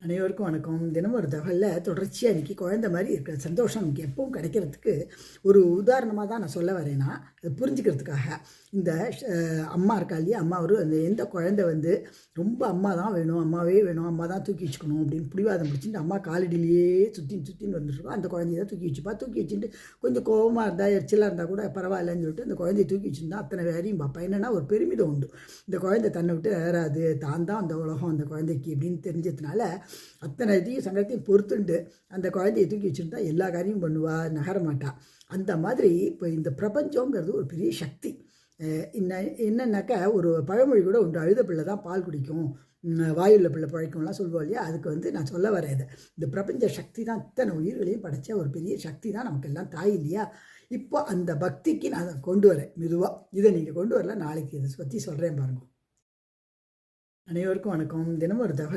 அனைவருக்கும் வணக்கம். தினமும் ஒரு தகவலில் தொடர்ச்சியாக இன்றைக்கி குழந்த மாதிரி இருக்கிற சந்தோஷம் நமக்கு எப்பவும் கிடைக்கிறதுக்கு ஒரு உதாரணமாக தான் நான் சொல்ல வரேன்னா, அதை புரிஞ்சுக்கிறதுக்காக. இந்த அம்மா இருக்கா இல்லையா, அம்மா அந்த எந்த குழந்தை வந்து ரொம்ப அம்மா தான் வேணும், அம்மாவே வேணும், அம்மா தான் தூக்கி வச்சுக்கணும் அப்படின்னு பிடிவாதம் பிடிச்சிட்டு அம்மா காலடியிலேயே சுற்றின்னு வந்துட்டுருக்கோம். அந்த குழந்தைய தான் தூக்கி வச்சுப்பா. தூக்கி வச்சுட்டு கொஞ்சம் கோபமாக இருந்தால் எரிச்சலாக இருந்தால் கூட பரவாயில்லன்னு சொல்லிட்டு அந்த குழந்தைய தூக்கி வச்சுருந்தா அத்தனை வேறையும் பார்ப்பா. என்னென்னா ஒரு பெருமிதம் உண்டு. இந்த குழந்தை தன்னை விட்டு வேறாது, தான் தான் அந்த உலகம் அந்த குழந்தைக்கு அப்படின்னு தெரிஞ்சதுனால அத்தனை இதையும் சங்கடத்தையும் பொறுத்துண்டு அந்த குழந்தையை தூக்கி வச்சுருந்தா எல்லா காரியமும் பண்ணுவா, நகர மாட்டா. அந்த மாதிரி இப்போ இந்த பிரபஞ்சங்கிறது ஒரு பெரிய சக்தி. என்னன்னாக்கா ஒரு பழமொழி கூட உண்டு, அழுத பிள்ளை தான் பால் குடிக்கும், வாயுள்ள பிள்ளை பழைக்கும்லாம் சொல்லுவோம் இல்லையா. அதுக்கு வந்து நான் சொல்ல வரேன் இது. இந்த பிரபஞ்ச சக்தி தான் இத்தனை உயிர்களையும் படைச்ச ஒரு பெரிய சக்தி தான் நமக்கு எல்லாம் தாய் இல்லையா. இப்போ அந்த பக்திக்கு நான் அதை கொண்டு வரேன் மெதுவாக. இதை நீங்கள் கொண்டு வரல, நாளைக்கு இதை பற்றி சொல்கிறேன் பாருங்க. அனைவருக்கும் வணக்கம். தினமும் ஒரு தகவல்